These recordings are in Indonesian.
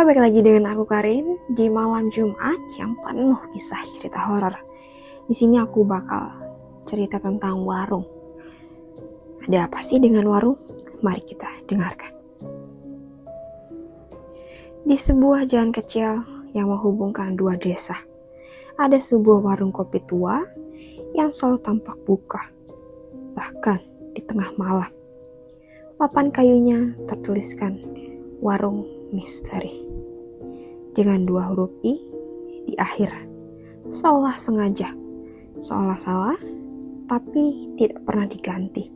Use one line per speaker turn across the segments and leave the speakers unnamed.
balik lagi dengan aku Karin di malam Jumat yang penuh kisah cerita horor. Di sini aku bakal cerita tentang warung. Ada apa sih dengan warung? Mari kita dengarkan. Di sebuah jalan kecil yang menghubungkan dua desa, ada sebuah warung kopi tua yang selalu tampak buka, bahkan di tengah malam. Papan kayunya tertuliskan warung misteri dengan 2 huruf I di akhir, seolah sengaja, seolah salah, tapi tidak pernah diganti.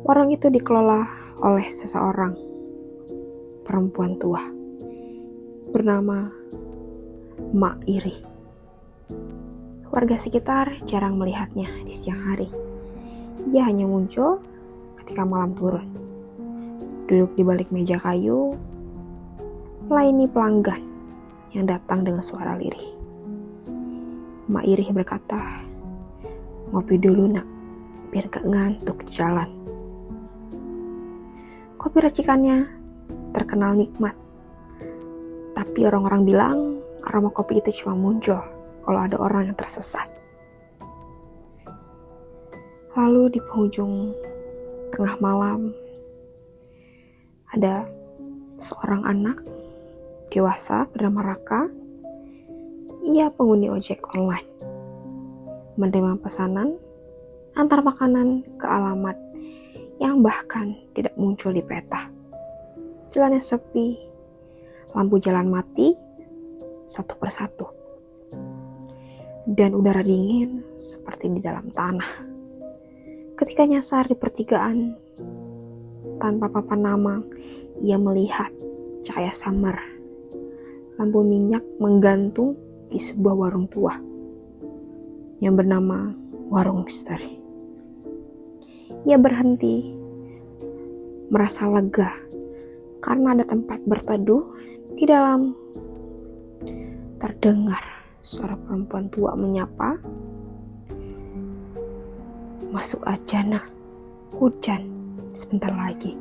Warung itu dikelola oleh seseorang perempuan tua bernama Mak Iri. Warga sekitar jarang melihatnya di siang hari. Dia hanya muncul ketika malam turun, duduk di balik meja kayu, melayani pelanggan yang datang dengan suara lirih. Mak Iri berkata, "Ngopi dulu nak, biar gak ngantuk di jalan." Kopi racikannya terkenal nikmat, tapi orang-orang bilang aroma kopi itu cuma muncul kalau ada orang yang tersesat. Lalu di penghujung tengah malam, ada seorang anak dewasa bernama Raka. Ia penghuni ojek online, menerima pesanan antar makanan ke alamat yang bahkan tidak muncul di peta. Jalannya sepi, lampu jalan mati satu persatu, dan udara dingin seperti di dalam tanah. Ketika nyasar di pertigaan, tanpa papan nama, ia melihat cahaya samar lampu minyak menggantung di sebuah warung tua yang bernama Warung Misteri. Ia berhenti, merasa lega karena ada tempat berteduh. Di dalam terdengar suara perempuan tua menyapa, "Masuk aja nak, hujan sebentar lagi."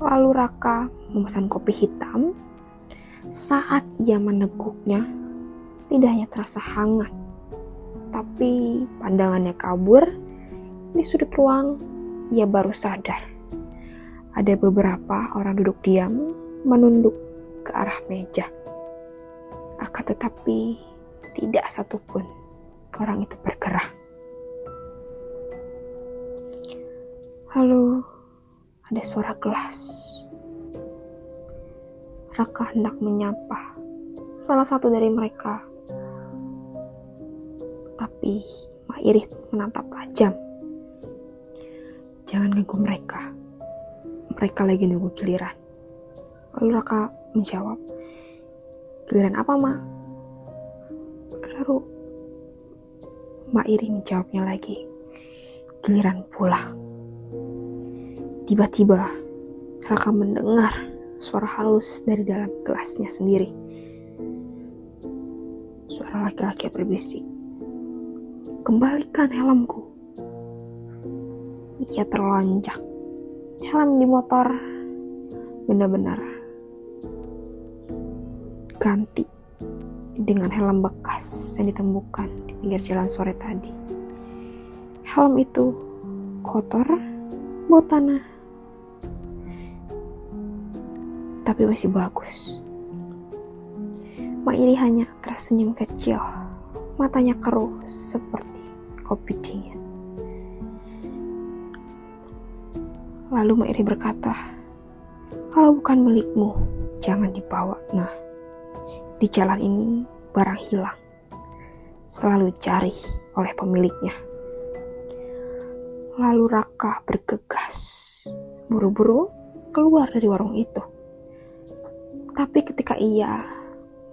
Lalu Raka memesan kopi hitam. Saat ia meneguknya, lidahnya terasa hangat, tapi pandangannya kabur. Di sudut ruang, ia baru sadar ada beberapa orang duduk diam menunduk ke arah meja. Akan tetapi tidak satupun orang itu bergerak. Lalu ada suara gelas. Raka hendak menyapa salah satu dari mereka, tapi Mak Iri menatap tajam. "Jangan ganggu mereka. Mereka lagi nunggu giliran." Lalu Raka menjawab, "Giliran apa, Ma?" Lalu Mak Iri menjawabnya lagi, "Giliran pulang." Tiba-tiba Raka mendengar suara halus dari dalam kelasnya sendiri. Suara laki-laki berbisik, "Kembalikan helmku." Ia terlonjak. Helm di motor benar-benar ganti dengan helm bekas yang ditemukan di pinggir jalan sore tadi. Helm itu kotor, bau tanah, tapi masih bagus. Mak Iri hanya tersenyum kecil, matanya keruh seperti kopi dingin. Lalu Mak Iri berkata, "Kalau bukan milikmu, jangan dibawa. Nah, di jalan ini barang hilang selalu dicari oleh pemiliknya." Lalu Raka bergegas, buru-buru keluar dari warung itu. Tapi ketika ia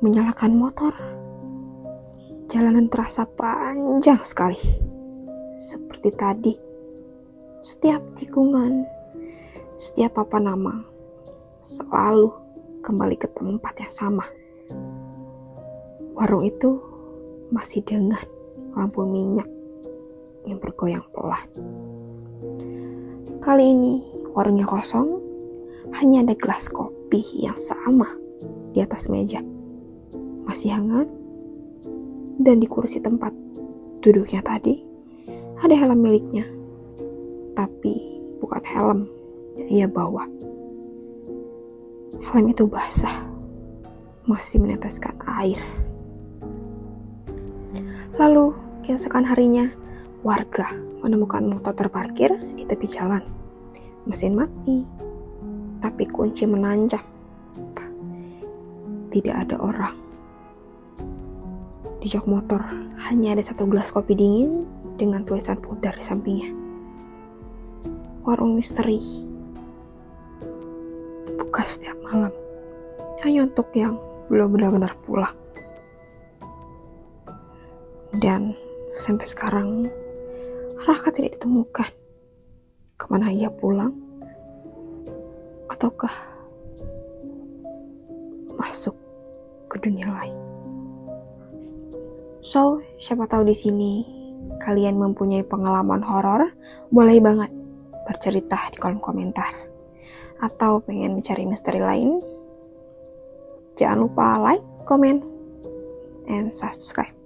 menyalakan motor, jalanan terasa panjang sekali. Seperti tadi, setiap tikungan, setiap papan nama selalu kembali ke tempat yang sama. Warung itu masih dengan lampu minyak yang bergoyang pelan. Kali ini warungnya kosong, hanya ada gelas kopi kopi yang sama di atas meja. Masih hangat, dan di kursi tempat duduknya tadi ada helm miliknya. Tapi bukan helm yang ia bawa. Helm itu basah, masih meneteskan air. Lalu, keesokan harinya, warga menemukan motor terparkir di tepi jalan. Mesin mati, tapi kunci menancap. Tidak ada orang. Di jok motor hanya ada satu gelas kopi dingin dengan tulisan pudar di sampingnya. Warung misteri. Buka setiap malam, hanya untuk yang belum benar-benar pulang. Dan sampai sekarang Raka tidak ditemukan. Kemana ia pulang? Ataukah masuk ke dunia lain? So, siapa tahu di sini kalian mempunyai pengalaman horor, boleh banget bercerita di kolom komentar. Atau pengen mencari misteri lain? Jangan lupa like, comment, and subscribe.